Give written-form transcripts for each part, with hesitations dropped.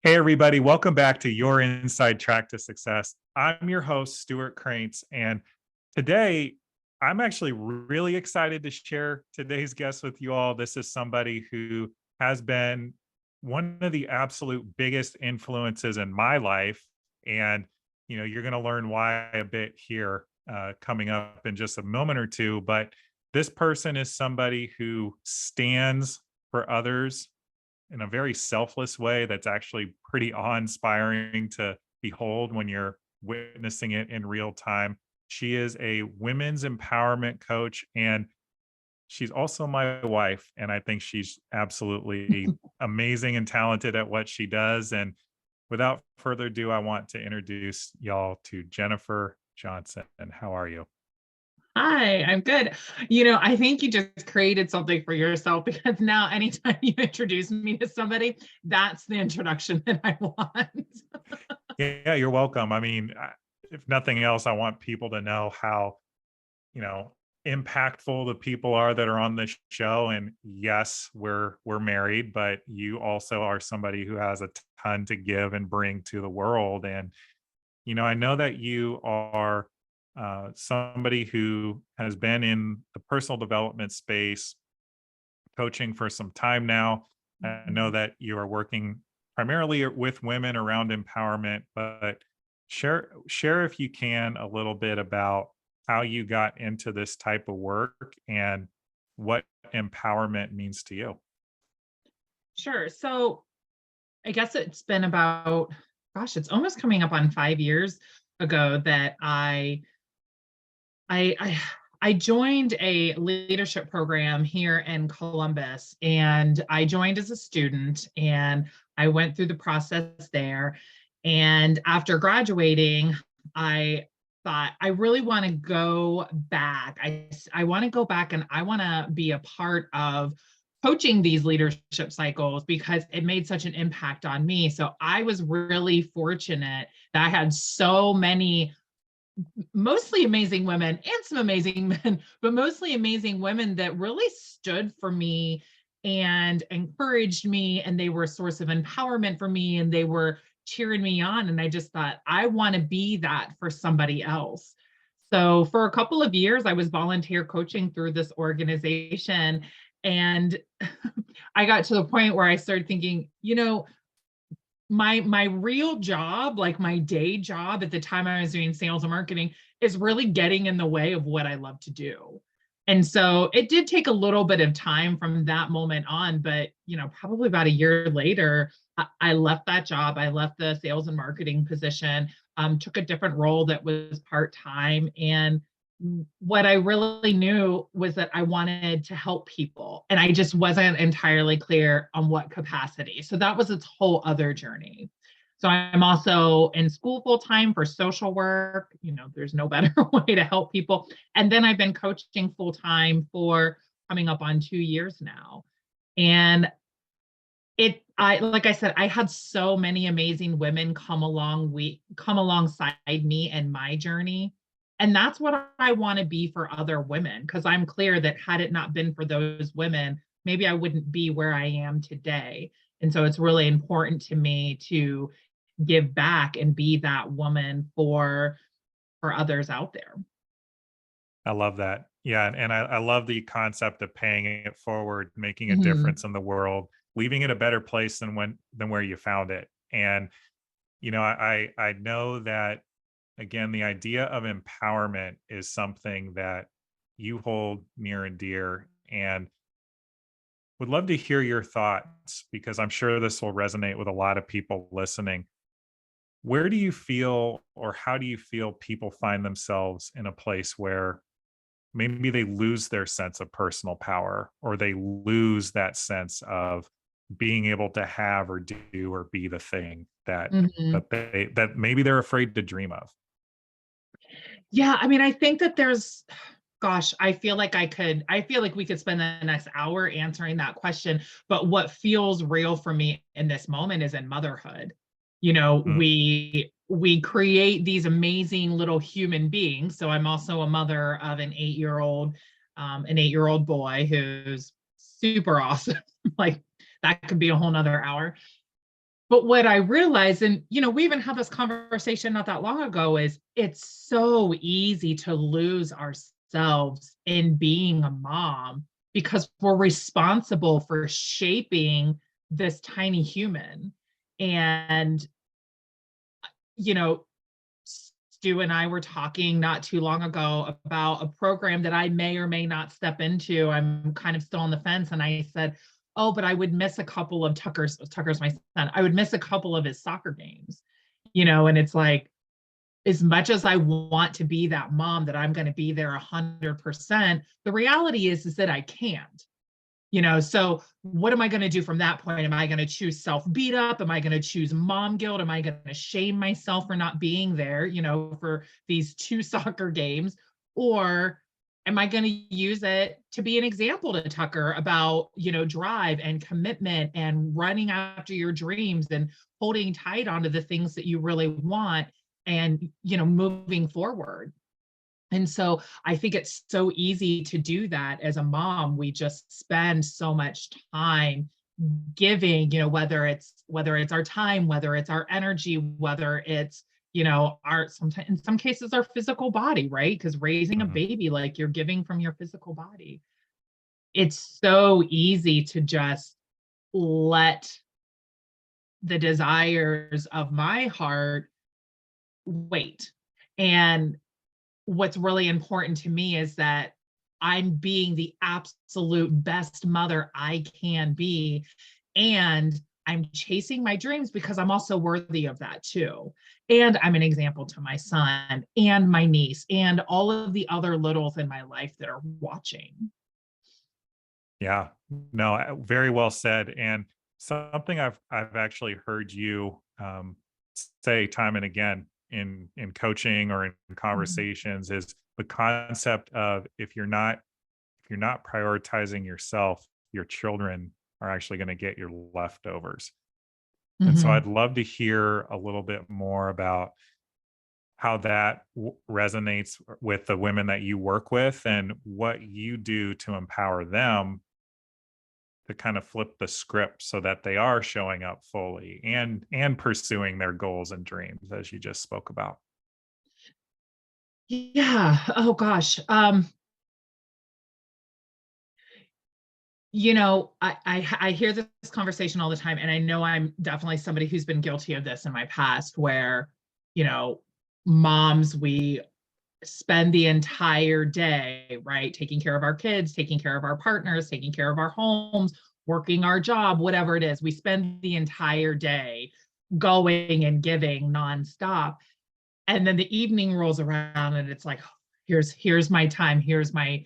Hey, everybody, welcome back to Your Inside Track to Success. I'm your host, Stewart Kraintz, and today I'm actually really excited to share today's guest with you all. This is somebody who has been one of the absolute biggest influences in my life. And, you're going to learn why a bit here coming up in just a moment or two. But this person is somebody who stands for others in a very selfless way that's actually pretty awe-inspiring to behold when you're witnessing it in real time. She is a women's empowerment coach, and she's also my wife, and I think she's absolutely amazing and talented at what she does. And without further ado, I want to introduce y'all to Jennifer Johnson. How are you? Hi, I'm good. I think you just created something for yourself because now anytime you introduce me to somebody, that's the introduction that I want. Yeah, you're welcome. I mean, if nothing else, I want people to know how you know impactful the people are that are on this show. And yes, we're married, but you also are somebody who has a ton to give and bring to the world. And I know that you are somebody who has been in the personal development space coaching for some time now. I know Mhm. that you are working primarily with women around empowerment, but share if you can a little bit about how you got into this type of work and what empowerment means to you. Sure. So I guess it's been about, gosh, it's almost coming up on 5 years ago that I I joined a leadership program here in Columbus, and I joined as a student, and I went through the process there. And after graduating, I thought I really want to go back. I want to go back and I want to be a part of coaching these leadership cycles because it made such an impact on me. So I was really fortunate that I had so many mostly amazing women and some amazing men, but mostly amazing women that really stood for me and encouraged me. And they were a source of empowerment for me and they were cheering me on. And I just thought, I want to be that for somebody else. So for a couple of years, I was volunteer coaching through this organization. And I got to the point where I started thinking, my real job, like my day job at the time I was doing sales and marketing, is really getting in the way of what I love to do. And so it did take a little bit of time from that moment on, but probably about a year later, I left that job. I left the sales and marketing position, took a different role that was part-time, and what I really knew was that I wanted to help people. And I just wasn't entirely clear on what capacity. So that was its whole other journey. So I'm also in school full time for social work. There's no better way to help people. And then I've been coaching full time for coming up on 2 years now. And like I said, I had so many amazing women come alongside me in my journey. And that's what I want to be for other women, because I'm clear that had it not been for those women, maybe I wouldn't be where I am today. And so it's really important to me to give back and be that woman for others out there. I love that. Yeah, and I love the concept of paying it forward, making a Mhm. difference in the world, leaving it a better place than where you found it. And I know that again, the idea of empowerment is something that you hold near and dear, and would love to hear your thoughts because I'm sure this will resonate with a lot of people listening. Where do you feel, or how do you feel people find themselves in a place where maybe they lose their sense of personal power, or they lose that sense of being able to have or do or be the thing that Mhm. that maybe they're afraid to dream of? Yeah, I mean, I think that there's, gosh, I feel like we could spend the next hour answering that question. But what feels real for me in this moment is in motherhood. Mm, We create these amazing little human beings. So I'm also a mother of an 8-year-old boy who's super awesome. Like that could be a whole nother hour. But what I realized, and we even had this conversation not that long ago, is it's so easy to lose ourselves in being a mom because we're responsible for shaping this tiny human. And, you know, Stu and I were talking not too long ago about a program that I may or may not step into. I'm kind of still on the fence. And I said, oh, but I would miss a couple of Tucker's my son. I would miss a couple of his soccer games, and it's like, as much as I want to be that mom that I'm going to be there 100%, the reality is that I can't. So what am I going to do from that point? Am I going to choose self beat up? Am I going to choose mom guilt? Am I going to shame myself for not being there, for these 2 soccer games? Or am I going to use it to be an example to Tucker about, drive and commitment and running after your dreams and holding tight onto the things that you really want and, moving forward? And so I think it's so easy to do that as a mom. We just spend so much time giving, whether it's our time, whether it's our energy, whether it's, our sometimes in some cases our physical body, right? Because raising a Mhm. baby, like, you're giving from your physical body. It's so easy to just let the desires of my heart wait. And what's really important to me is that I'm being the absolute best mother I can be. And I'm chasing my dreams because I'm also worthy of that too. And I'm an example to my son and my niece and all of the other littles in my life that are watching. Yeah, no, very well said. And something I've actually heard you say time and again in coaching or in Mhm. conversations is the concept of if you're not prioritizing yourself, your children are actually going to get your leftovers. And so Mhm. I'd love to hear a little bit more about how that resonates with the women that you work with and what you do to empower them to kind of flip the script so that they are showing up fully and pursuing their goals and dreams as you just spoke about. Yeah. Oh gosh. I hear this conversation all the time, and I know I'm definitely somebody who's been guilty of this in my past, where, you know, moms, we spend the entire day, right, taking care of our kids, taking care of our partners, taking care of our homes, working our job, whatever it is. We spend the entire day going and giving nonstop. And then the evening rolls around and it's like, here's my time, here's my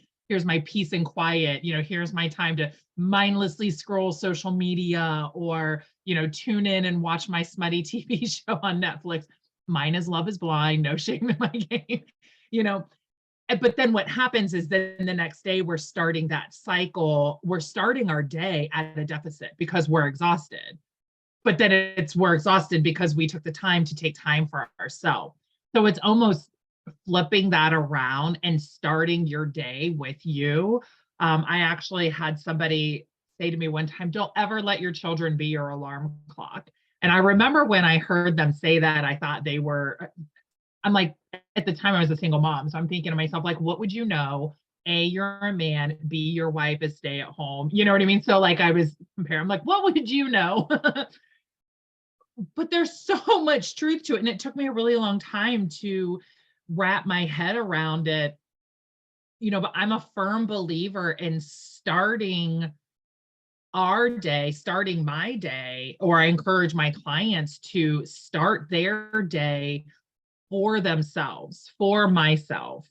peace and quiet, here's my time to mindlessly scroll social media or, tune in and watch my smutty TV show on Netflix. Mine is Love is Blind, no shame in my game. you know but then what happens is then the next day we're starting that cycle, we're starting our day at a deficit because we're exhausted, but then we're exhausted because we took the time to take time for ourselves. So it's almost flipping that around and starting your day with you. I actually had somebody say to me one time, don't ever let your children be your alarm clock. And I remember when I heard them say that, I thought I'm like, at the time I was a single mom. So I'm thinking to myself, like, what would you know? A, you're a man. B, your wife is stay at home. You know what I mean? So like I was comparing, I'm like, what would you know? But there's so much truth to it. And it took me a really long time to wrap my head around it. But I'm a firm believer in starting my day, or I encourage my clients to start their day for themselves, for myself,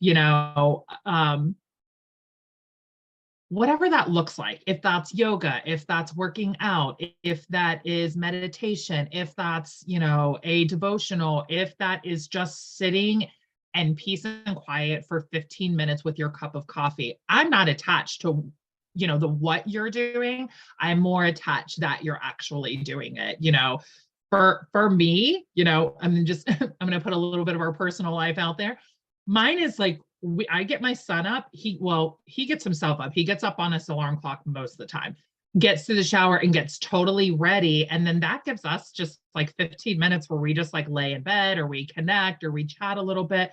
whatever that looks like. If that's yoga, if that's working out, if that is meditation, if that's, a devotional, if that is just sitting and peace and quiet for 15 minutes with your cup of coffee. I'm not attached to, the what you're doing. I'm more attached that you're actually doing it, for me, I'm going to put a little bit of our personal life out there. Mine is like, I get my son up. He gets himself up. He gets up on his alarm clock most of the time. gets to the shower and gets totally ready. And then that gives us just like 15 minutes where we just like lay in bed or we connect or we chat a little bit,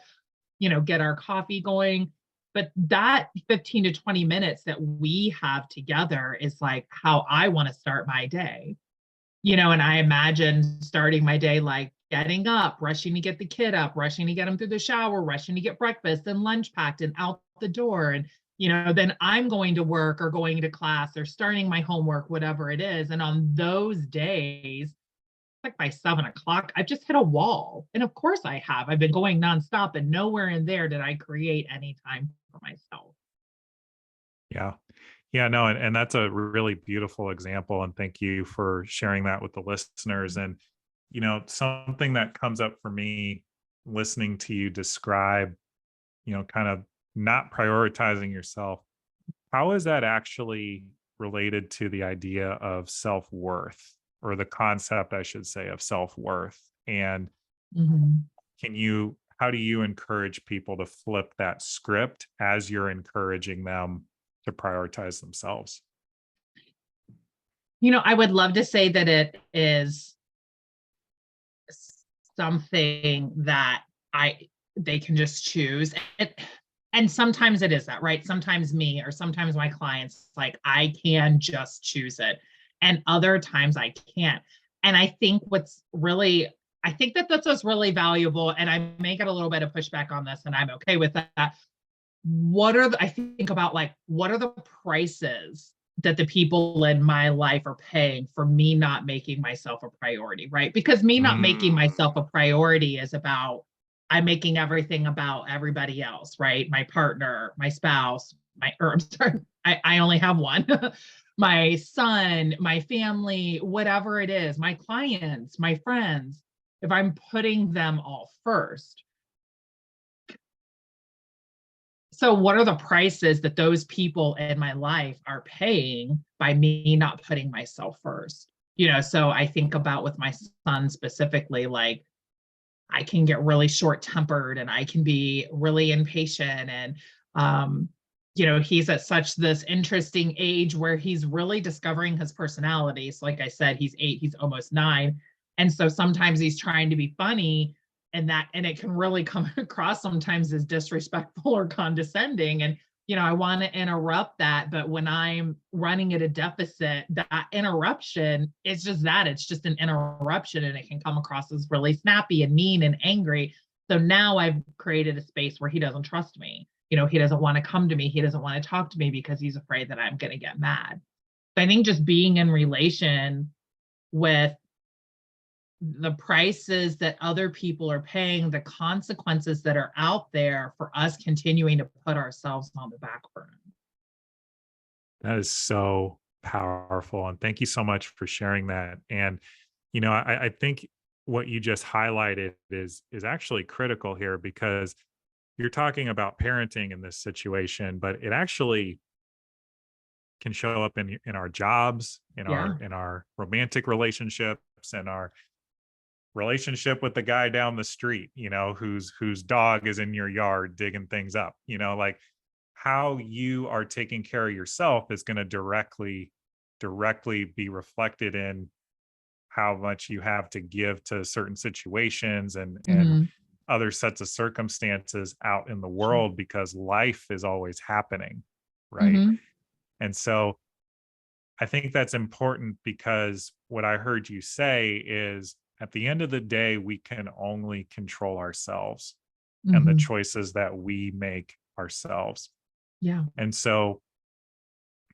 get our coffee going. But that 15 to 20 minutes that we have together is like how I want to start my day. And I imagine starting my day like getting up, rushing to get the kid up, rushing to get him through the shower, rushing to get breakfast and lunch packed and out the door. And, then I'm going to work or going to class or starting my homework, whatever it is. And on those days, like by 7 o'clock, I've just hit a wall. And of course I have. I've been going nonstop and nowhere in there did I create any time for myself. Yeah. Yeah, no, and that's a really beautiful example. And thank you for sharing that with the listeners. And, something that comes up for me listening to you describe, kind of not prioritizing yourself. How is that actually related to the idea of self-worth, or the concept, I should say, of self-worth? And Mhm. how do you encourage people to flip that script as you're encouraging them to prioritize themselves? I would love to say that it is something that I they can just choose. And sometimes it is that, right? Sometimes me or sometimes my clients, like I can just choose it. And other times I can't. And I think that that's what's really valuable. And I may get a little bit of pushback on this, and I'm okay with that. I think about like, what are the prices that the people in my life are paying for me not making myself a priority, right? Because me not making myself a Mm, priority is about, I'm making everything about everybody else, right? My partner, my spouse, I'm sorry, I only have one. My son, my family, whatever it is, my clients, my friends, if I'm putting them all first. So what are the prices that those people in my life are paying by me not putting myself first? So I think about with my son specifically, like I can get really short tempered and I can be really impatient. And, he's at such this interesting age where he's really discovering his personality. So, like I said, he's 8, he's almost 9. And so sometimes he's trying to be funny and it can really come across sometimes as disrespectful or condescending. And, I want to interrupt that. But when I'm running at a deficit, that interruption is just that it's just an interruption and it can come across as really snappy and mean and angry. So now I've created a space where he doesn't trust me. He doesn't want to come to me. He doesn't want to talk to me because he's afraid that I'm going to get mad. So I think just being in relation with the prices that other people are paying, the consequences that are out there for us continuing to put ourselves on the back burner. that is so powerful. And thank you so much for sharing that. And, I think what you just highlighted is actually critical here, because you're talking about parenting in this situation, but it actually can show up in our jobs, in Yeah. our romantic relationships, and our relationship with the guy down the street, whose dog is in your yard digging things up. Like, how you are taking care of yourself is going to directly be reflected in how much you have to give to certain situations and Mhm. other sets of circumstances out in the Sure. world, because life is always happening, right? Mhm. And so I think that's important, because what I heard you say is, at the end of the day, we can only control ourselves and the Mhm. choices that we make ourselves. Yeah. And so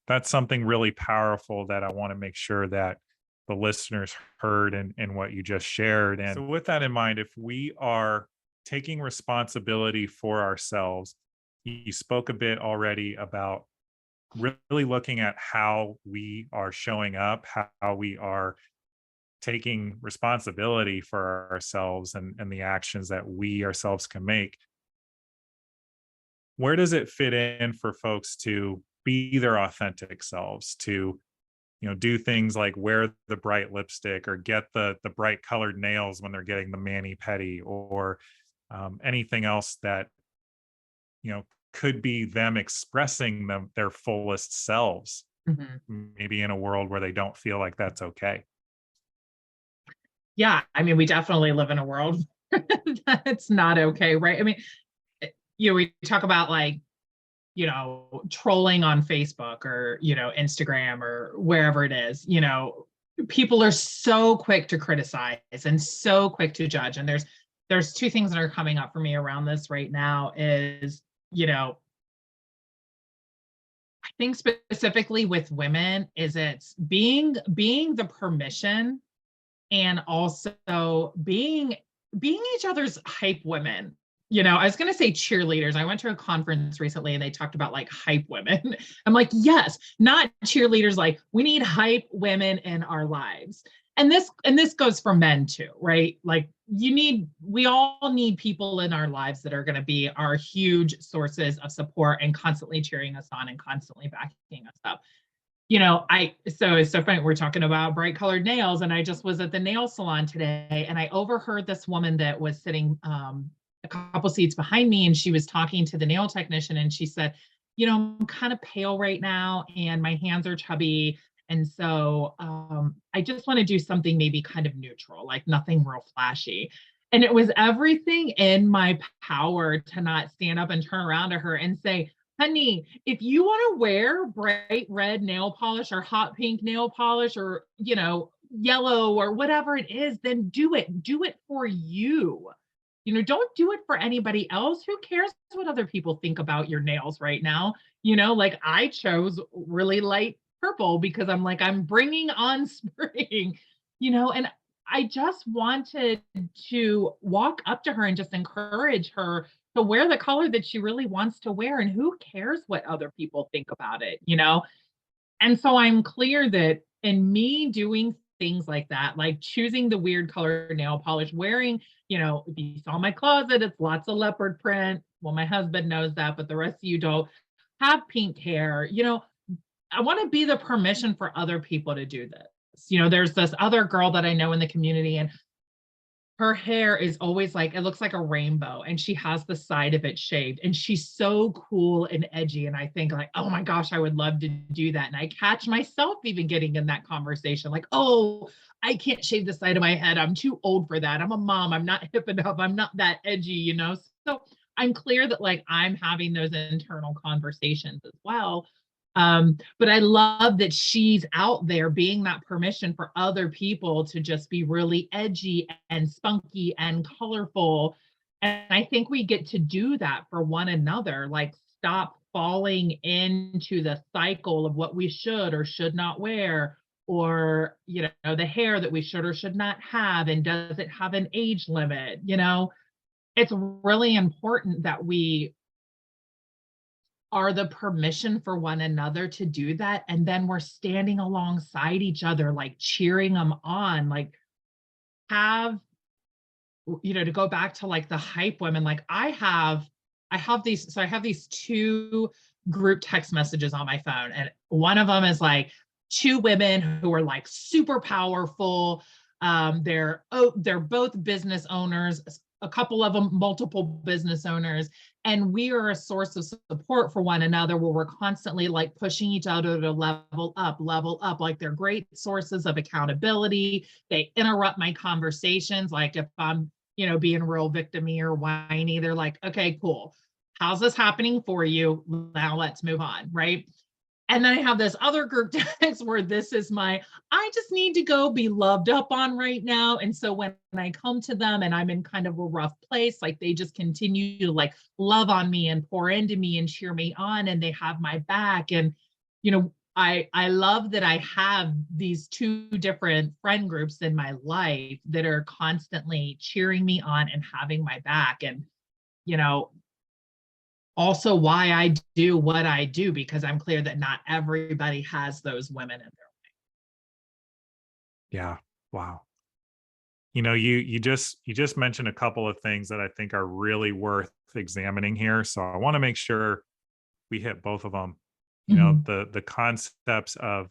that's something really powerful that I want to make sure that the listeners heard in what you just shared. And so, with that in mind, if we are taking responsibility for ourselves, you spoke a bit already about really looking at how we are showing up, how we are taking responsibility for ourselves, and the actions that we ourselves can make. Where does it fit in for folks to be their authentic selves, to do things like wear the bright lipstick, or get the bright colored nails when they're getting the mani pedi, or anything else that you know could be them expressing their fullest selves? Mhm. maybe in a world where they don't feel like that's okay. Yeah, I mean, we definitely live in a world that's not okay, right? I mean, we talk about like, trolling on Facebook or, Instagram or wherever it is, people are so quick to criticize and so quick to judge. And there's two things that are coming up for me around this right now is, I think specifically with women is it's being the permission and also being each other's hype women. I was going to say cheerleaders. I went to a conference recently and they talked about like hype women. I'm like, yes, not cheerleaders. Like we need hype women in our lives. And this goes for men too, right? Like we all need people in our lives that are going to be our huge sources of support and constantly cheering us on and constantly backing us up. So it's so funny. We're talking about bright colored nails, and I just was at the nail salon today, and I overheard this woman that was sitting a couple seats behind me, and she was talking to the nail technician, and she said, I'm kind of pale right now, and my hands are chubby, and so I just want to do something maybe kind of neutral, like nothing real flashy. And it was everything in my power to not stand up and turn around to her and say, honey, if you want to wear bright red nail polish or hot pink nail polish or, yellow or whatever it is, then do it. Do it for you. Don't do it for anybody else. Who cares what other people think about your nails right now? Like I chose really light purple because I'm like, I'm bringing on spring, and I just wanted to walk up to her and just encourage her to wear the color that she really wants to wear. And who cares what other people think about it? And so I'm clear that in me doing things like that, like choosing the weird color nail polish, wearing, if you saw my closet, it's lots of leopard print. Well, my husband knows that, but the rest of you don't have pink hair. I want to be the permission for other people to do this. There's this other girl that I know in the community, and her hair is always like it looks like a rainbow and she has the side of it shaved and she's so cool and edgy, and I think like, oh my gosh, I would love to do that. And I catch myself even getting in that conversation like, oh, I can't shave the side of my head, I'm too old for that, I'm a mom, I'm not hip enough, I'm not that edgy. So I'm clear that like I'm having those internal conversations as well. But I love that she's out there being that permission for other people to just be really edgy and spunky and colorful. And I think we get to do that for one another, like stop falling into the cycle of what we should or should not wear, or, the hair that we should or should not have. And does it have an age limit? It's really important that we are the permission for one another to do that. And then we're standing alongside each other, like cheering them on, like have, to go back to like the hype women, like I have these two group text messages on my phone. And one of them is like two women who are like super powerful. They're both business owners, a couple of them multiple business owners, and we are a source of support for one another where we're constantly like pushing each other to level up. Like they're great sources of accountability. They interrupt my conversations, like if I'm being real victim-y or whiny, they're like, okay, cool, how's this happening for you, now let's move on, right? And then I have this other group text where this is I just need to go be loved up on right now. And so when I come to them and I'm in kind of a rough place, like they just continue to like love on me and pour into me and cheer me on, and they have my back. And, I love that I have these two different friend groups in my life that are constantly cheering me on and having my back. And, you know, also why I do what I do, because I'm clear that not everybody has those women in their. Yeah. Wow. You just mentioned a couple of things that I think are really worth examining here. So I want to make sure we hit both of them. Mhm, The concepts of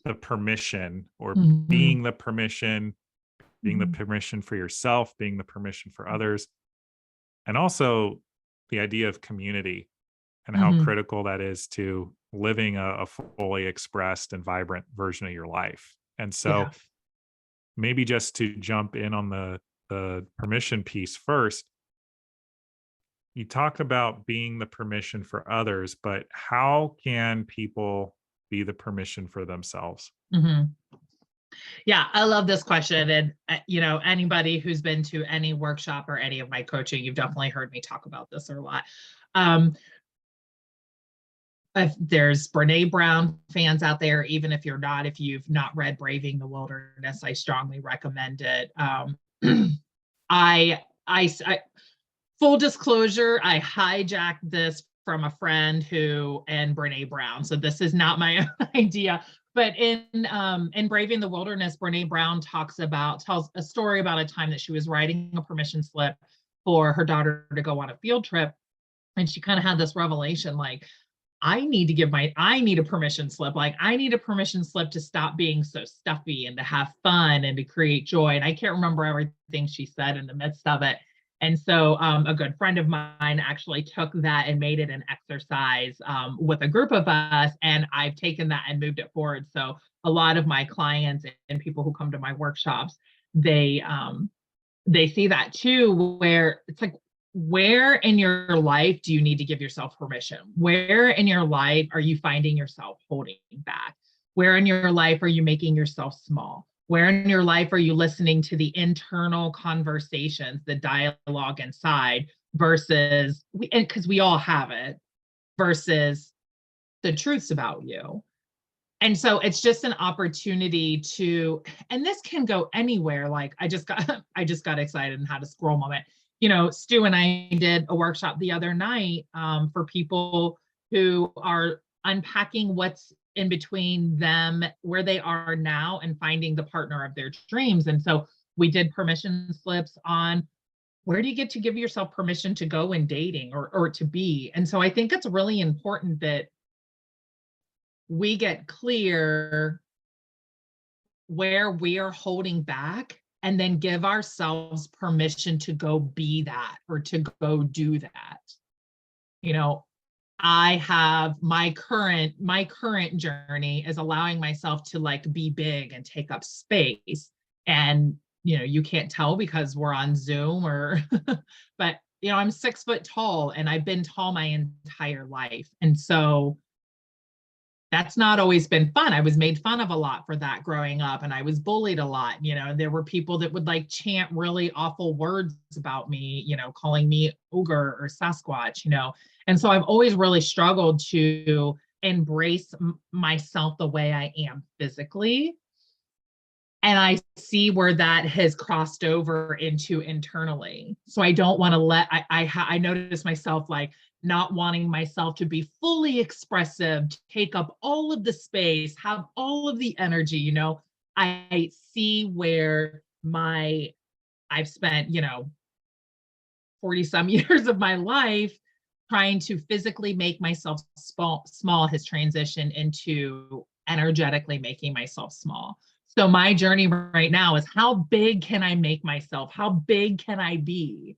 the permission, or mhm, being the mhm, permission for yourself, being the permission for others, and also the idea of community. and how Mhm. critical that is to living a fully expressed and vibrant version of your life. And so Yeah. maybe just to jump in on the permission piece first, you talked about being the permission for others, but how can people be the permission for themselves? Mhm. Yeah, I love this question. And, anybody who's been to any workshop or any of my coaching, you've definitely heard me talk about this a lot. Um, if there's Brene Brown fans out there, even if you've not read Braving the Wilderness, I strongly recommend it. I full disclosure, I hijacked this from a friend and Brene Brown. So this is not my own idea. But in Braving the Wilderness, Brene Brown tells a story about a time that she was writing a permission slip for her daughter to go on a field trip. And she kind of had this revelation like, I need a permission slip. Like I need a permission slip to stop being so stuffy and to have fun and to create joy. And I can't remember everything she said in the midst of it. And so a good friend of mine actually took that and made it an exercise with a group of us. And I've taken that and moved it forward. So a lot of my clients and people who come to my workshops, they see that too, where it's like, where in your life do you need to give yourself permission? Where in your life are you finding yourself holding back? Where in your life are you making yourself small? Where in your life are you listening to the internal conversations, the dialogue inside versus, because we all have it, versus the truths about you? And so it's just an opportunity and this can go anywhere. Like I just got excited and had a scroll moment. Stu and I did a workshop the other night for people who are unpacking what's in between them, where they are now, and finding the partner of their dreams. And so we did permission slips on where do you get to give yourself permission to go in dating or to be. And so I think it's really important that we get clear where we are holding back and then give ourselves permission to go be that or to go do that. I have my current journey is allowing myself to like be big and take up space. And you can't tell because we're on Zoom but I'm 6 foot tall and I've been tall my entire life. And so that's not always been fun. I was made fun of a lot for that growing up, and I was bullied a lot. There were people that would like chant really awful words about me, calling me ogre or Sasquatch, And so I've always really struggled to embrace myself the way I am physically. And I see where that has crossed over into internally. So I don't want to I notice myself like not wanting myself to be fully expressive, take up all of the space, have all of the energy. I see where I've spent, 40 some years of my life trying to physically make myself small has transitioned into energetically making myself small. So my journey right now is how big can I make myself? How big can I be?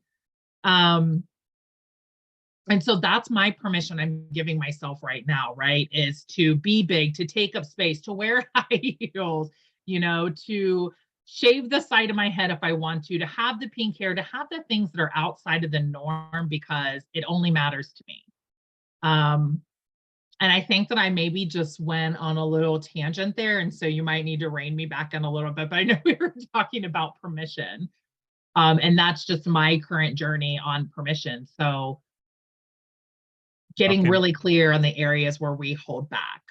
And so that's my permission I'm giving myself right now, right? Is to be big, to take up space, to wear high heels, to shave the side of my head if I want to have the pink hair, to have the things that are outside of the norm because it only matters to me. And I think that I maybe just went on a little tangent there. And so you might need to rein me back in a little bit, but I know we were talking about permission. And that's just my current journey on permission. So getting Okay. really clear on the areas where we hold back.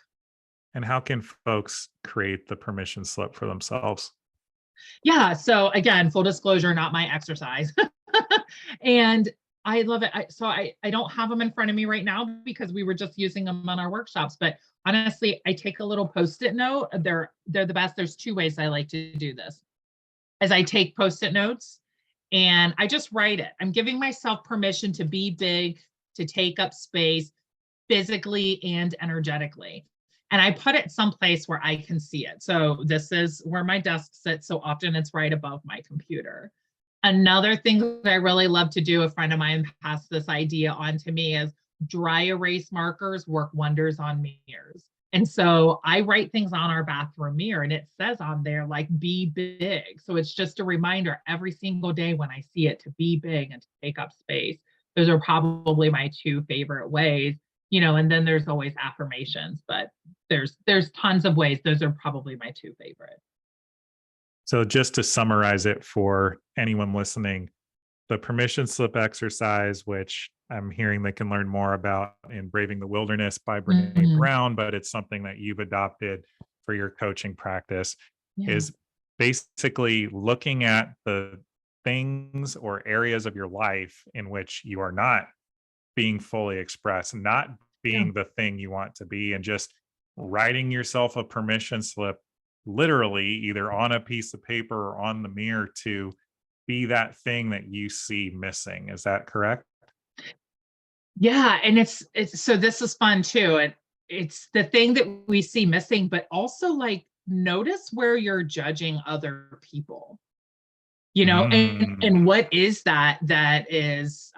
And how can folks create the permission slip for themselves? Yeah. So again, full disclosure, not my exercise. And I love it. I don't have them in front of me right now because we were just using them on our workshops. But honestly, I take a little Post-it note. They're the best. There's two ways I like to do this. As I take Post-it notes and I just write it. I'm giving myself permission to be big, to take up space physically and energetically. And I put it someplace where I can see it. So this is where my desk sits. So often it's right above my computer. Another thing that I really love to do, a friend of mine passed this idea on to me, is dry erase markers work wonders on mirrors. And so I write things on our bathroom mirror and it says on there, like, be big. So it's just a reminder every single day when I see it to be big and to take up space. Those are probably my two favorite ways, and then there's always affirmations, but there's tons of ways. Those are probably my two favorite. So just to summarize it for anyone listening, the permission slip exercise, which I'm hearing they can learn more about in Braving the Wilderness by Brene Mhm. Brown, but it's something that you've adopted for your coaching practice, Yeah. is basically looking at the things or areas of your life in which you are not being fully expressed, not Yeah. being the thing you want to be, and just writing yourself a permission slip, literally either on a piece of paper or on the mirror, to be that thing that you see missing. Is that correct? Yeah, and it's so this is fun too. And it's the thing that we see missing, but also like notice where you're judging other people, Mm, and what is that that's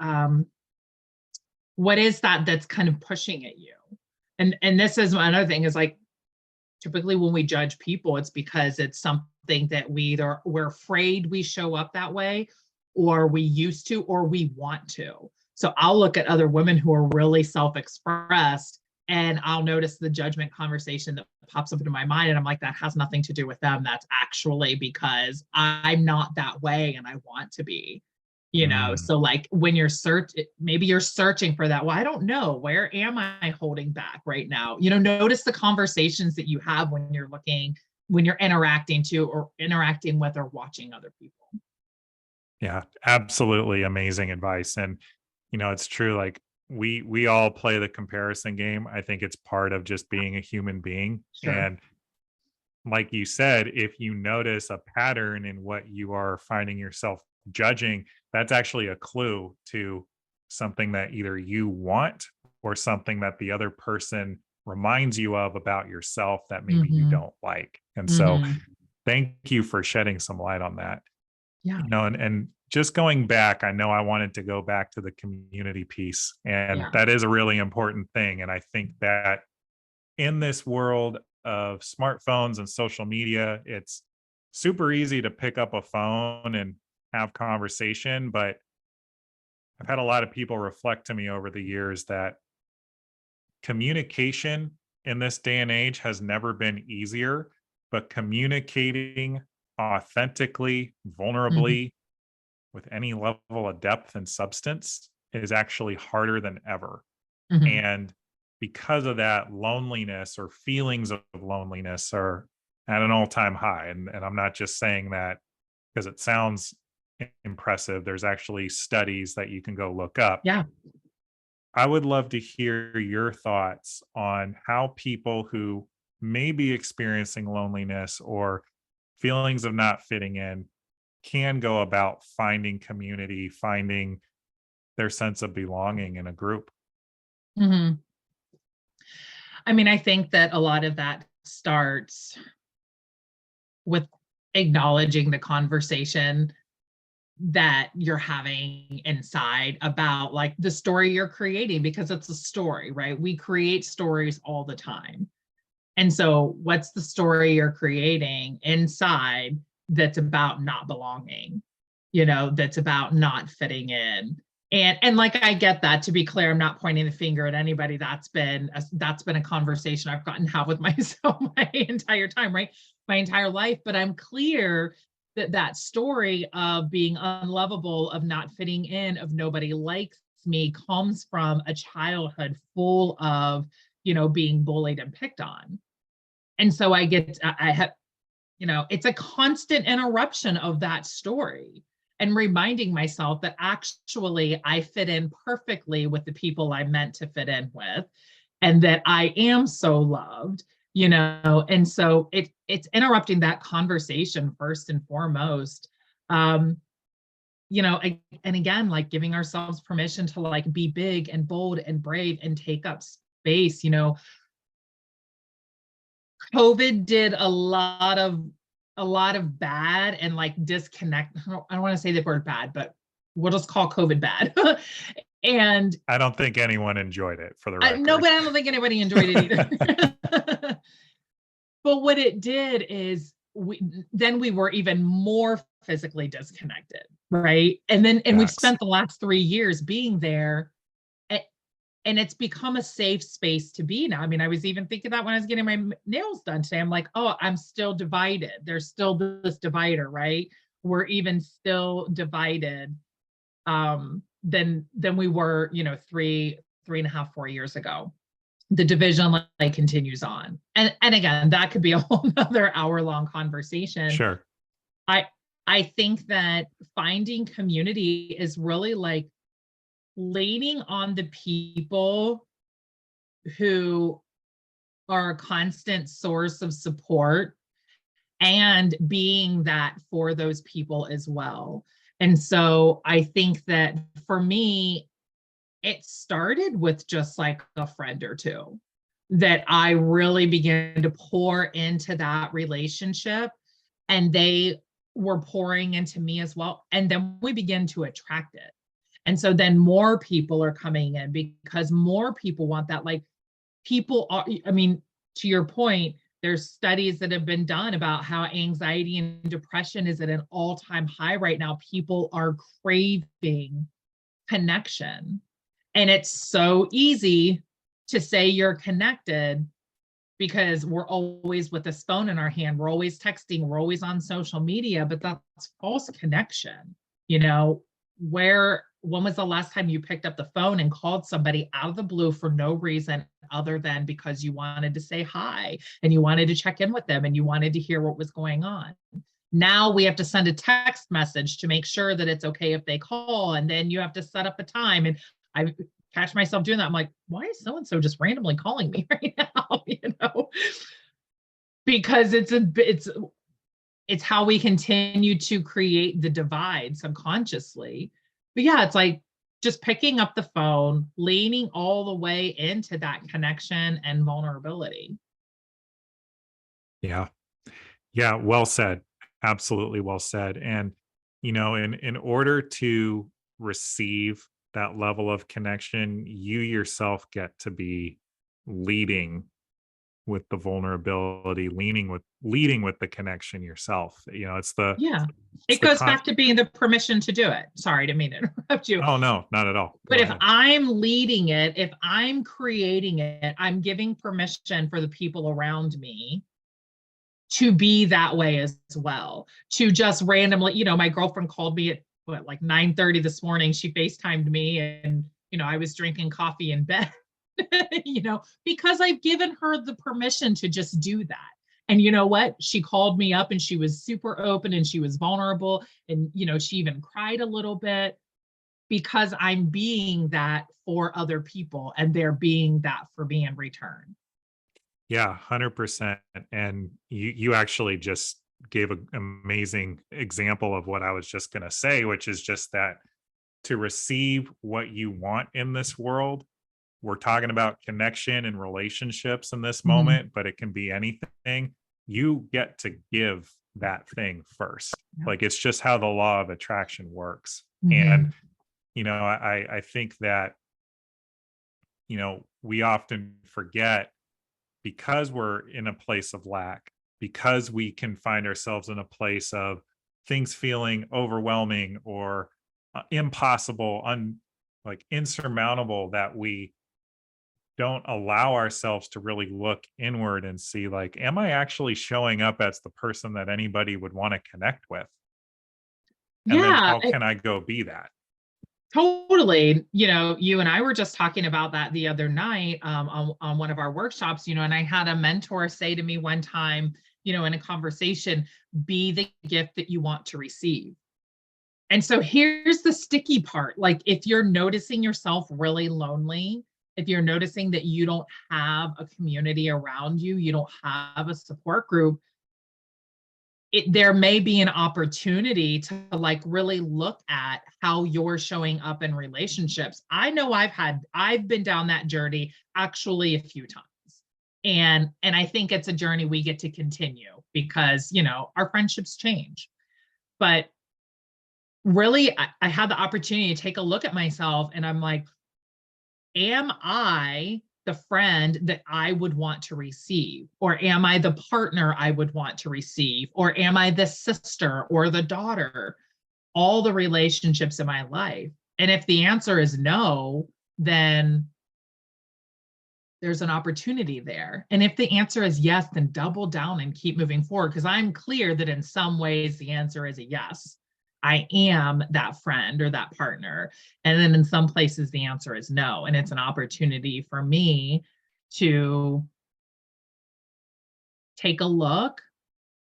kind of pushing at you. And this is another thing is like typically when we judge people, it's because it's something that we're afraid we show up that way, or we used to, or we want to. So I'll look at other women who are really self-expressed and I'll notice the judgment conversation that pops up into my mind. And I'm like, that has nothing to do with them. That's actually because I'm not that way and I want to be. mm. So like when maybe you're searching for that. Well, I don't know, where am I holding back right now? Notice the conversations that you have when you're interacting with or watching other people. Yeah, absolutely amazing advice. And it's true. Like we all play the comparison game. I think it's part of just being a human being. Sure. And like you said, if you notice a pattern in what you are finding yourself judging, that's actually a clue to something that either you want or something that the other person reminds you of about yourself that maybe you Hmm. don't like. And so Hmm. thank you for shedding some light on that. Yeah. And just going back, I know I wanted to go back to the community piece, and Yeah. that is a really important thing. And I think that in this world of smartphones and social media, it's super easy to pick up a phone and have conversation. But I've had a lot of people reflect to me over the years that communication in this day and age has never been easier, but communicating authentically, Hmm. vulnerably, with any level of depth and substance is actually harder than ever. Hmm. And because of that, loneliness or feelings of loneliness are at an all-time high. And I'm not just saying that because it sounds impressive. There's actually studies that you can go look up. Yeah. I would love to hear your thoughts on how people who may be experiencing loneliness or feelings of not fitting in can go about finding community, finding their sense of belonging in a group. Hmm. I mean, I think that a lot of that starts with acknowledging the conversation that you're having inside about like the story you're creating, because it's a story, right? We create stories all the time. And so what's the story you're creating inside that's about not belonging, that's about not fitting in? And like I get that. To be clear, I'm not pointing the finger at anybody. That's been a conversation I've gotten to have with myself my entire time, right? My entire life. But I'm clear that that story of being unlovable, of not fitting in, of nobody likes me comes from a childhood full of, being bullied and picked on. And so I have, it's a constant interruption of that story and reminding myself that actually I fit in perfectly with the people I'm meant to fit in with, and that I am so loved, and so it's interrupting that conversation first and foremost. Um, and again, like giving ourselves permission to like be big and bold and brave and take up space. COVID did a lot of bad and like disconnect. I don't want to say the word bad, but we'll just call COVID bad. And I don't think anyone enjoyed it, for the no, record. but I don't think anybody enjoyed it either. But what it did is we were even more physically disconnected, right? And we've Facts. spent the last 3 years being there, and it's become a safe space to be now. I mean, I was even thinking that when I was getting my nails done today, I'm like, oh, I'm still divided. There's still this divider, right? We're even still divided than we were, 3.5, 4 years ago. The division like continues on. And again, that could be a whole nother hour-long conversation. Sure. I think that finding community is really like leaning on the people who are a constant source of support and being that for those people as well. And so I think that for me, it started with just like a friend or two that I really began to pour into that relationship, and they were pouring into me as well. And then we began to attract it. And so then more people are coming in because more people want that. Like people are, I mean, to your point, there's studies that have been done about how anxiety and depression is at an all-time high right now. People are craving connection. And it's so easy to say you're connected because we're always with this phone in our hand. We're always texting. We're always on social media, but that's false connection. When was the last time you picked up the phone and called somebody out of the blue for no reason other than because you wanted to say hi and you wanted to check in with them and you wanted to hear what was going on? Now we have to send a text message to make sure that it's okay if they call, and then you have to set up a time. And I catch myself doing that. I'm like, why is so-and-so just randomly calling me right now? Because it's how we continue to create the divide subconsciously. But yeah, it's like just picking up the phone, leaning all the way into that connection and vulnerability. Yeah. Yeah. Well said. Absolutely well said. And, in order to receive that level of connection, you yourself get to be leading with the vulnerability, leading with the connection yourself. Yeah. It's It the goes con back to being the permission to do it. Sorry, to mean to interrupt you. Oh no, not at all. But Go if ahead. I'm leading it, if I'm creating it, I'm giving permission for the people around me to be that way as well. To just randomly, my girlfriend called me at like 9:30 this morning. She FaceTimed me, and I was drinking coffee in bed, because I've given her the permission to just do that. And you know what? She called me up and she was super open and she was vulnerable. And, she even cried a little bit because I'm being that for other people and they're being that for me in return. Yeah, 100%. And you actually just gave an amazing example of what I was just going to say, which is just that to receive what you want in this world, we're talking about connection and relationships in this Mhm. moment, but it can be anything. You get to give that thing first. Yeah. Like it's just how the law of attraction works. And, Mhm. I think that, we often forget because we're in a place of lack, because we can find ourselves in a place of things feeling overwhelming or impossible, like insurmountable, that we don't allow ourselves to really look inward and see, like, am I actually showing up as the person that anybody would want to connect with? And then Yeah, how can I go be that? totally. You and I were just talking about that the other night on one of our workshops, and I had a mentor say to me one time, in a conversation, be the gift that you want to receive. And so here's the sticky part. Like if you're noticing yourself really lonely, if you're noticing that you don't have a community around you, you don't have a support group, there may be an opportunity to like really look at how you're showing up in relationships. I know I've been down that journey actually a few times. And I think it's a journey we get to continue because, our friendships change. But really, I had the opportunity to take a look at myself, and I'm like, am I the friend that I would want to receive? Or am I the partner I would want to receive? Or am I the sister or the daughter? All the relationships in my life. And if the answer is no, then there's an opportunity there. And if the answer is yes, then double down and keep moving forward. Because I'm clear that in some ways the answer is a yes. I am that friend or that partner. And then in some places the answer is no. And it's an opportunity for me to take a look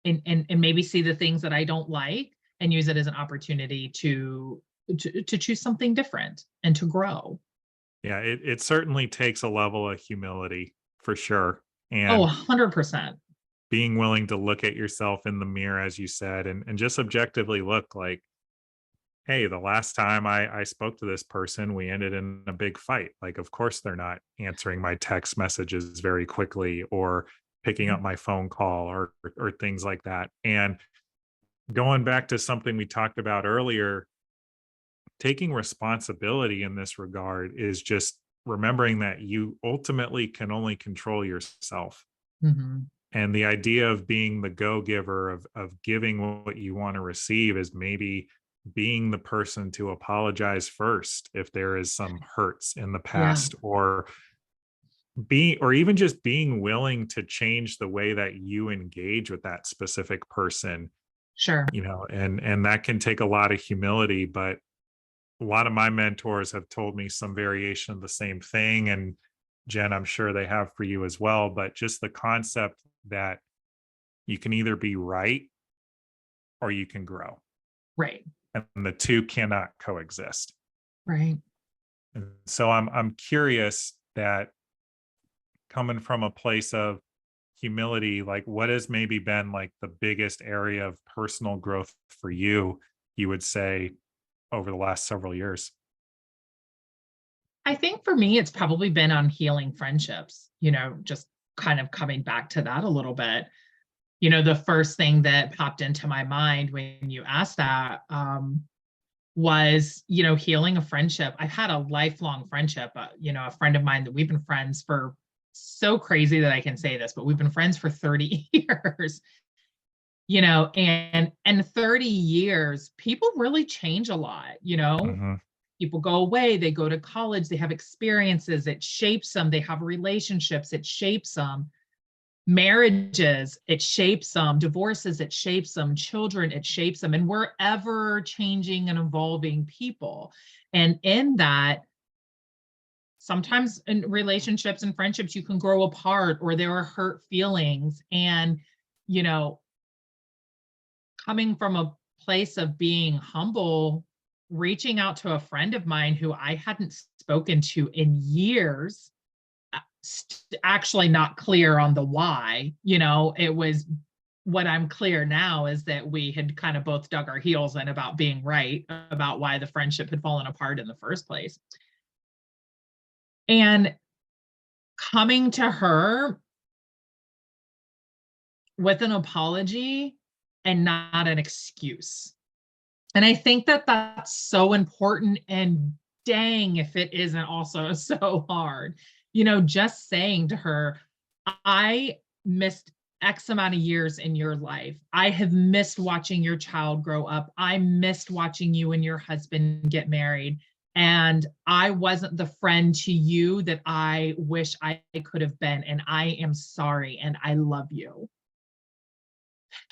and maybe see the things that I don't like and use it as an opportunity to choose something different and to grow. Yeah, it certainly takes a level of humility for sure. Oh, And 100%. being willing to look at yourself in the mirror, as you said, and just objectively look like, hey, the last time I spoke to this person, we ended in a big fight. Like, of course, they're not answering my text messages very quickly or picking up my phone call or things like that. And going back to something we talked about earlier, taking responsibility in this regard is just remembering that you ultimately can only control yourself. Mm-hmm. And the idea of being the go-giver of giving what you want to receive is maybe being the person to apologize first if there is some hurts in the Yeah, past, or being, or even just being willing to change the way that you engage with that specific person, sure. and that can take a lot of humility. But a lot of my mentors have told me some variation of the same thing, and Jen, I'm sure they have for you as well, but just the concept that you can either be right or you can grow, Right. and the two cannot coexist. Right. And so I'm curious that, coming from a place of humility, like what has maybe been like the biggest area of personal growth for you would say, over the last several years? I think for me, it's probably been on healing friendships, just kind of coming back to that a little bit. The first thing that popped into my mind when you asked that was, healing a friendship. I've had a lifelong friendship, a friend of mine that we've been friends for, so crazy that I can say this, but we've been friends for 30 years, and 30 years, people really change a lot. Hmm. People go away, they go to college, they have experiences, it shapes them, they have relationships, it shapes them, marriages, it shapes them, divorces, it shapes them, children, it shapes them, and we're ever changing and evolving people. And in that, sometimes in relationships and friendships, you can grow apart or there are hurt feelings. And, you know, coming from a place of being humble, reaching out to a friend of mine who I hadn't spoken to in years, actually not clear on the why. It was, what I'm clear now is that we had kind of both dug our heels in about being right about why the friendship had fallen apart in the first place. And coming to her with an apology and not an excuse. And I think that that's so important. And dang, if it isn't also so hard, just saying to her, I missed X amount of years in your life. I have missed watching your child grow up. I missed watching you and your husband get married. And I wasn't the friend to you that I wish I could have been. And I am sorry. And I love you.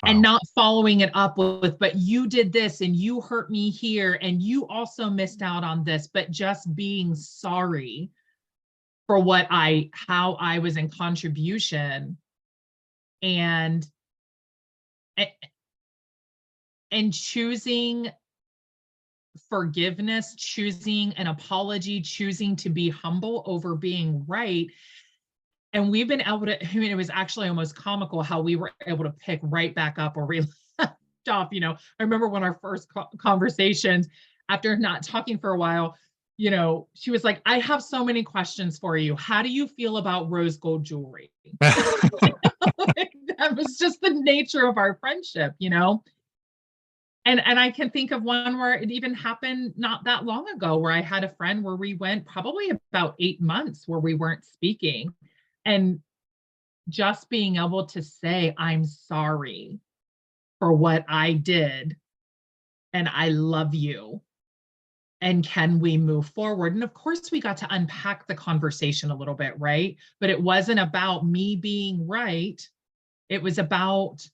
And Wow. not following it up with, but you did this and you hurt me here and you also missed out on this, but just being sorry for how I was in contribution, and and choosing forgiveness, choosing an apology, choosing to be humble over being right. And we've been able to, it was actually almost comical how we were able to pick right back up where we left off. I remember when our first conversations, after not talking for a while, she was like, I have so many questions for you. How do you feel about rose gold jewelry? That was just the nature of our friendship. And I can think of one where it even happened not that long ago, where I had a friend where we went probably about 8 months where we weren't speaking. And just being able to say, I'm sorry for what I did, and I love you. And can we move forward? And of course, we got to unpack the conversation a little bit, right? But it wasn't about me being right. It was about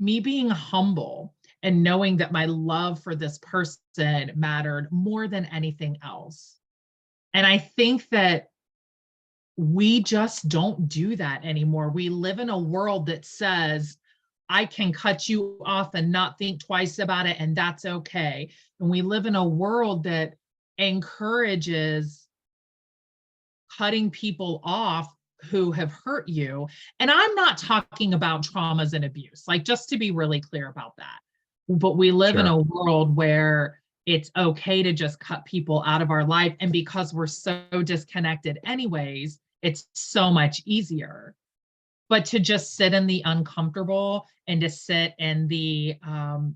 me being humble and knowing that my love for this person mattered more than anything else. And I think that we just don't do that anymore. We live in a world that says, I can cut you off and not think twice about it, and that's okay. And we live in a world that encourages cutting people off who have hurt you. And I'm not talking about traumas and abuse, like, just to be really clear about that. But we live in Sure. a world where it's okay to just cut people out of our life. And because we're so disconnected, anyways, it's so much easier. But to just sit in the uncomfortable and to sit in the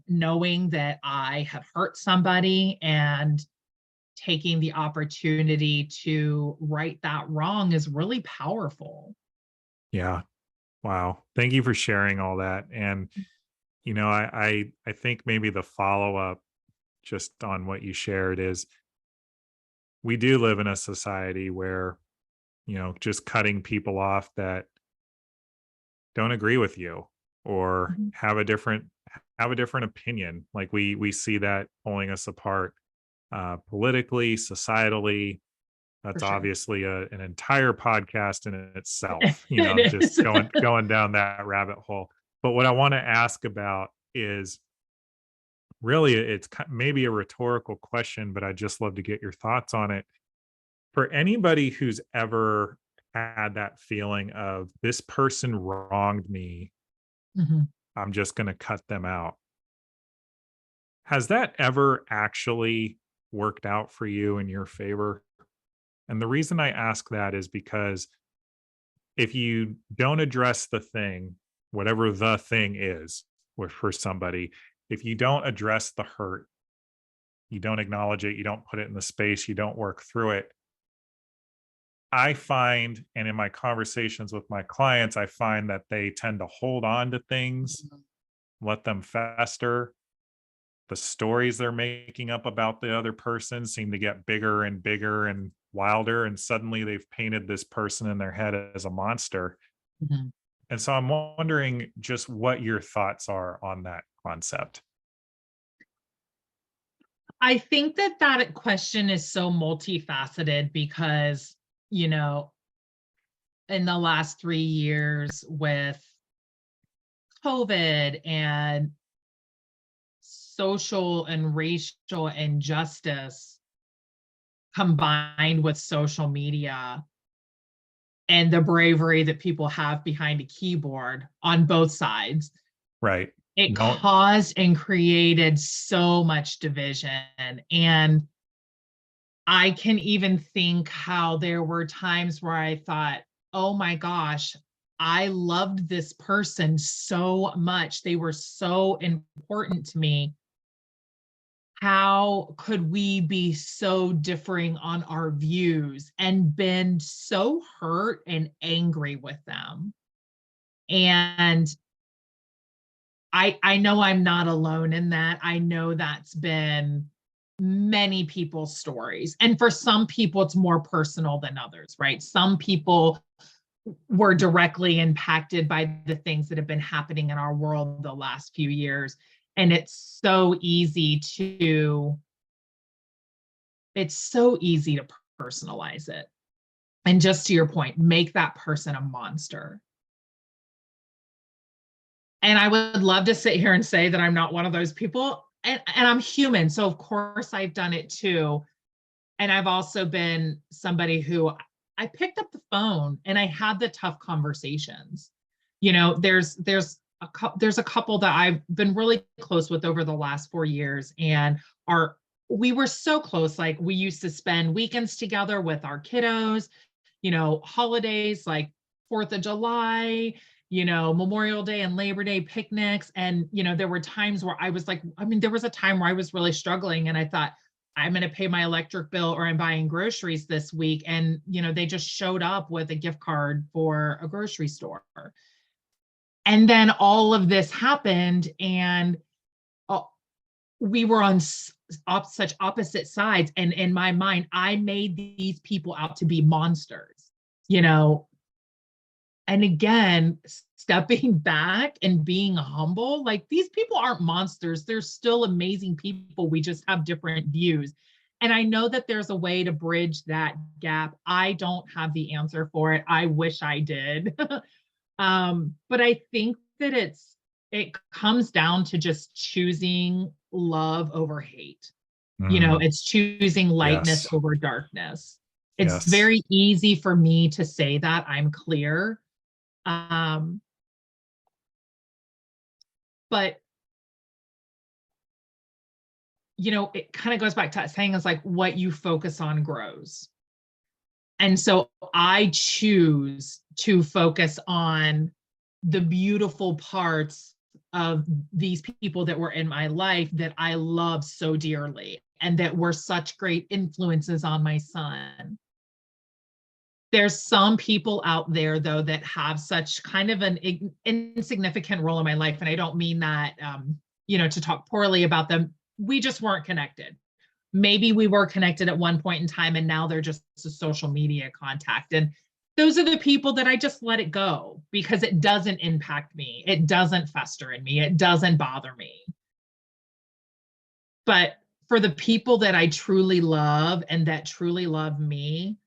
knowing that I have hurt somebody and taking the opportunity to right that wrong is really powerful. Yeah. Wow. Thank you for sharing all that. And I think maybe the follow up just on what you shared is we do live in a society where, just cutting people off that don't agree with you or Mhm. have a different opinion. Like we see that pulling us apart politically, societally. For That's sure. obviously an entire podcast in itself, It just is. going down that rabbit hole. But what I want to ask about is really it's maybe a rhetorical question, but I'd just love to get your thoughts on it. For anybody who's ever had that feeling of this person wronged me, Mhm. I'm just going to cut them out. Has that ever actually worked out for you in your favor? And the reason I ask that is because if you don't address the thing, whatever the thing is for somebody, if you don't address the hurt, you don't acknowledge it, you don't put it in the space, you don't work through it. I find, and in my conversations with my clients, I find that they tend to hold on to things, let them fester. The stories they're making up about the other person seem to get bigger and bigger and wilder. And suddenly they've painted this person in their head as a monster. Mhm. And so I'm wondering just what your thoughts are on that concept. I think that that question is so multifaceted because, you know, in the last 3 years with COVID and social and racial injustice combined with social media and the bravery that people have behind a keyboard on both sides, Right. it No, caused and created so much division. And I can even think how there were times where I thought, oh my gosh, I loved this person so much. They were so important to me. How could we be so differing on our views and been so hurt and angry with them? And I know I'm not alone in that. I know that's been many people's stories. And for some people, it's more personal than others, right? Some people were directly impacted by the things that have been happening in our world the last few years. And it's so easy to personalize it. And just to your point, make that person a monster. And I would love to sit here and say that I'm not one of those people. And I'm human. So, of course, I've done it too. And I've also been somebody who I picked up the phone and I had the tough conversations. You know, there's a couple that I've been really close with over the last 4 years, and our we were so close. Like, we used to spend weekends together with our kiddos, holidays like 4th of July. Memorial Day and Labor Day picnics. And, there were times where I was like, there was a time where I was really struggling and I thought, I'm going to pay my electric bill or I'm buying groceries this week. And, they just showed up with a gift card for a grocery store. And then all of this happened and we were on such opposite sides. And in my mind, I made these people out to be monsters, and again, stepping back and being humble, like these people aren't monsters. They're still amazing people. We just have different views. And I know that there's a way to bridge that gap. I don't have the answer for it. I wish I did. But I think that it comes down to just choosing love over hate. It's choosing lightness Yes. over darkness. It's Yes. very easy for me to say that I'm clear. But it kind of goes back to that saying is like what you focus on grows. And so I choose to focus on the beautiful parts of these people that were in my life that I love so dearly and that were such great influences on my son. There's some people out there, though, that have such kind of an insignificant role in my life. And I don't mean that, to talk poorly about them. We just weren't connected. Maybe we were connected at one point in time and now they're just a social media contact. And those are the people that I just let it go because it doesn't impact me. It doesn't fester in me. It doesn't bother me. But for the people that I truly love and that truly love me,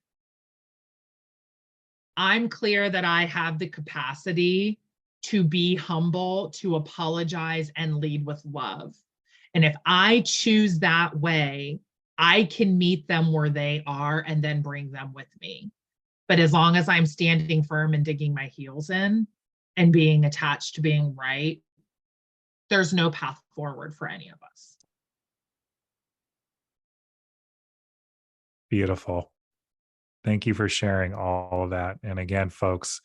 I'm clear that I have the capacity to be humble, to apologize, and lead with love. And if I choose that way, I can meet them where they are and then bring them with me. But as long as I'm standing firm and digging my heels in and being attached to being right, there's no path forward for any of us. Beautiful. Thank you for sharing all of that. And again, folks,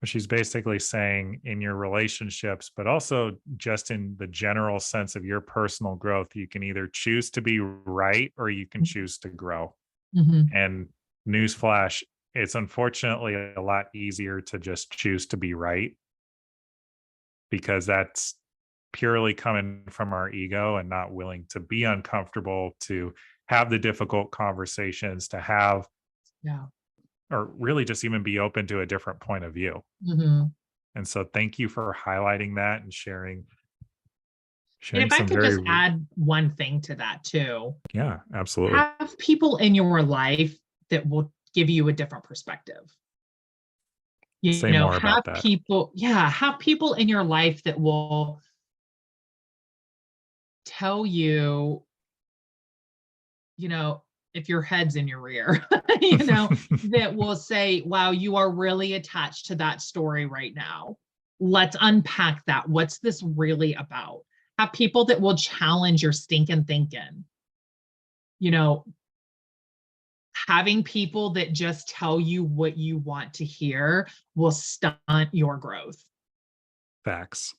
she's basically saying in your relationships, but also just in the general sense of your personal growth, you can either choose to be right or you can choose to grow. Mm-hmm. And newsflash, it's unfortunately a lot easier to just choose to be right because that's purely coming from our ego and not willing to be uncomfortable, to have the difficult conversations, to have, Yeah. or really just even be open to a different point of view. Mm-hmm. And so thank you for highlighting that and sharing And if I some could very just add one thing to that too, yeah, absolutely. have people in your life that will give you a different perspective. Say more about that. Have people in your life that will tell you, if your head's in your rear, that will say, wow, you are really attached to that story right now. Let's unpack that. What's this really about? Have people that will challenge your stinking thinking. Having people that just tell you what you want to hear will stunt your growth. Facts.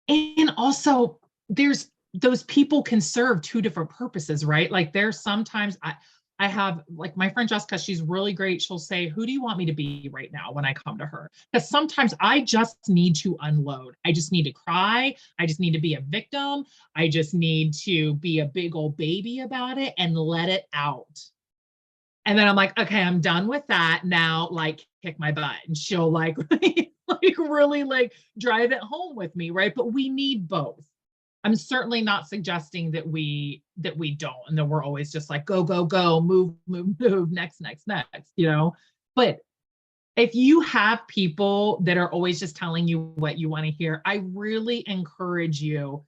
And also there's those people can serve two different purposes, right? Like there's sometimes I have like my friend Jessica, she's really great. She'll say, who do you want me to be right now when I come to her? Because sometimes I just need to unload. I just need to cry. I just need to be a victim. I just need to be a big old baby about it and let it out. And then I'm like, okay, I'm done with that. Now, like, kick my butt. And she'll like really like drive it home with me, right? But we need both. I'm certainly not suggesting that we don't, and that we're always just like go, go, go, move, move, move, next, next, next, But if you have people that are always just telling you what you want to hear, I really encourage you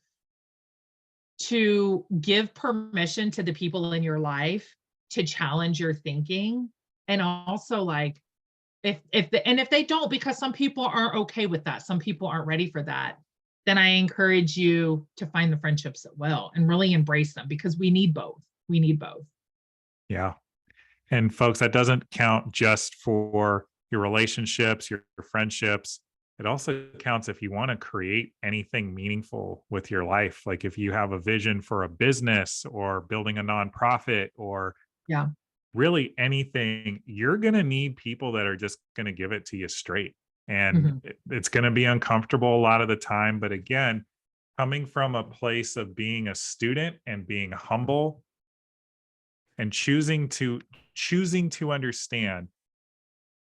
to give permission to the people in your life to challenge your thinking. And also like if they don't, because some people aren't okay with that, some people aren't ready for that, then I encourage you to find the friendships that will and really embrace them, because we need both. We need both. Yeah. And folks, that doesn't count just for your relationships, your friendships. it also counts if you want to create anything meaningful with your life. Like if you have a vision for a business or building a nonprofit or Yeah. really anything, you're going to need people that are just going to give it to you straight. And Mhm. it's going to be uncomfortable a lot of the time. But again, coming from a place of being a student and being humble and choosing to understand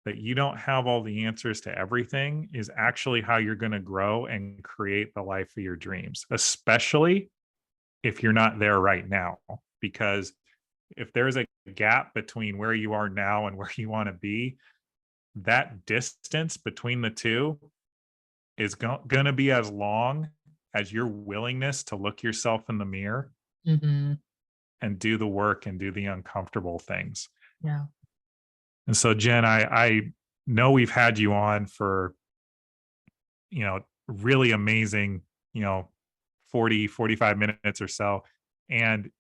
that you don't have all the answers to everything is actually how you're going to grow and create the life of your dreams, especially if you're not there right now. Because if there's a gap between where you are now and where you want to be, that distance between the two is going to be as long as your willingness to look yourself in the mirror Mhm. and do the work and do the uncomfortable things. Yeah. And so, Jen, I know we've had you on for, really amazing, you know, 40, 45 minutes or so. And,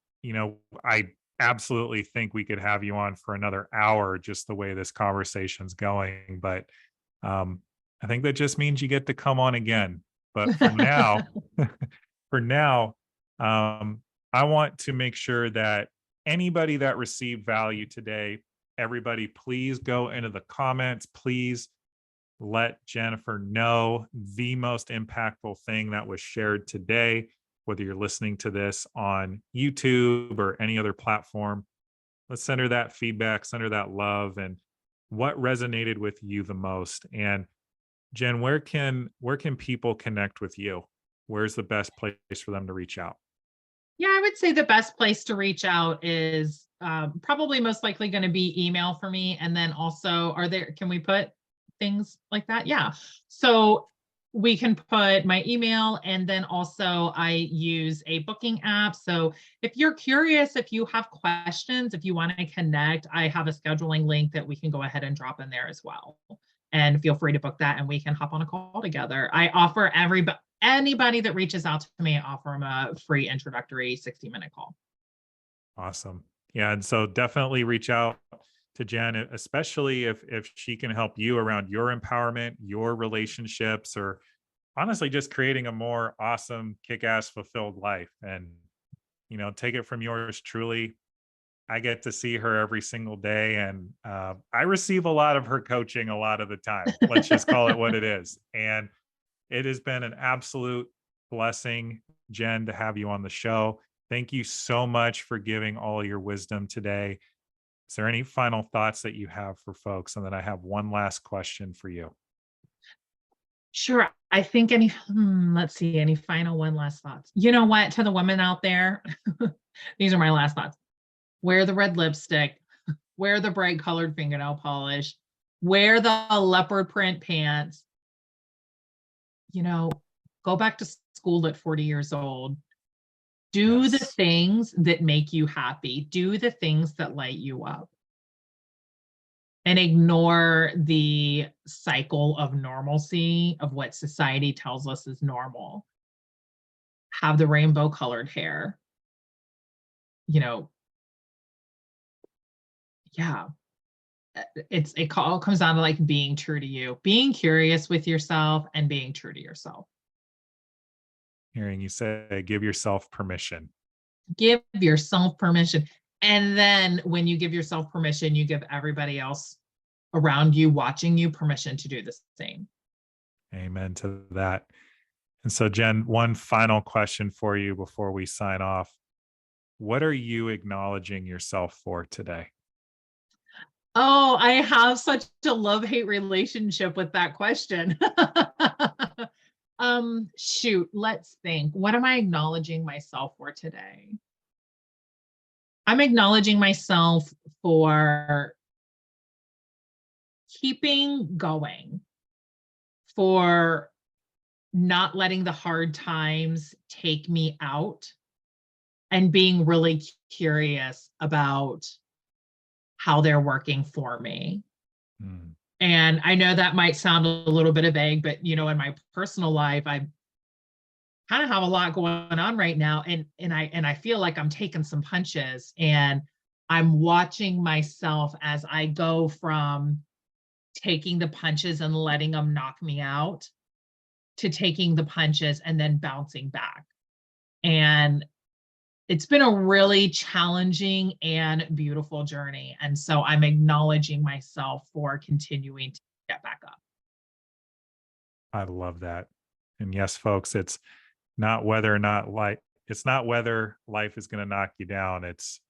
I absolutely think we could have you on for another hour, just the way this conversation's going. But um, I think that just means you get to come on again. But for now, for now, I want to make sure that anybody that received value today, everybody, please go into the comments. Please let Jennifer know the most impactful thing that was shared today, whether you're listening to this on YouTube or any other platform. Let's send her that feedback, send her that love, and what resonated with you the most. And Jen, where can people connect with you? Where's the best place for them to reach out? Yeah, I would say the best place to reach out is probably most likely going to be email for me. And then also, can we put things like that? Yeah. So we can put my email, and then also I use a booking app. So if you're curious, if you have questions, if you want to connect, I have a scheduling link that we can go ahead and drop in there as well. And feel free to book that and we can hop on a call together. I offer anybody that reaches out to me, I offer them a free introductory 60-minute call. Awesome. Yeah, and so definitely reach out to Jen, especially if she can help you around your empowerment, your relationships, or honestly just creating a more awesome, kick-ass, fulfilled life. And take it from yours truly. I get to see her every single day, and I receive a lot of her coaching a lot of the time. Let's just call it what it is. And it has been an absolute blessing, Jen, to have you on the show. Thank you so much for giving all your wisdom today. Is there any final thoughts that you have for folks? And then I have one last question for you. Sure. I think let's see, any final one last thoughts. You know what? To the women out there, these are my last thoughts. Wear the red lipstick, wear the bright colored fingernail polish, wear the leopard print pants, you know, go back to school at 40 years old. Do the Yes. things that make you happy. Do the things that light you up. And ignore the cycle of normalcy of what society tells us is normal. Have the rainbow colored hair. You know, yeah. It all comes down to like being true to you, being curious with yourself and being true to yourself. Hearing you say, give yourself permission. Give yourself permission. And then when you give yourself permission, you give everybody else around you watching you permission to do the same. Amen to that. And so, Jen, one final question for you before we sign off. What are you acknowledging yourself for today? Oh, I have such a love-hate relationship with that question. Shoot, let's think. What am I acknowledging myself for today? I'm acknowledging myself for keeping going, for not letting the hard times take me out, and being really curious about how they're working for me. Hmm. And I know that might sound a little bit vague, but in my personal life, I kind of have a lot going on right now, and I feel like I'm taking some punches, and I'm watching myself as I go from taking the punches and letting them knock me out to taking the punches and then bouncing back. And it's been a really challenging and beautiful journey. And so I'm acknowledging myself for continuing to get back up. I love that. And yes, folks, it's not whether or not life, it's not whether life is going to knock you down. It's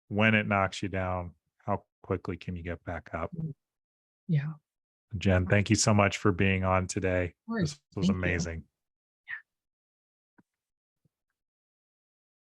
when it knocks you down, how quickly can you get back up? Yeah, of Jen, thank you so much for being on today. course. This was Thank you. amazing.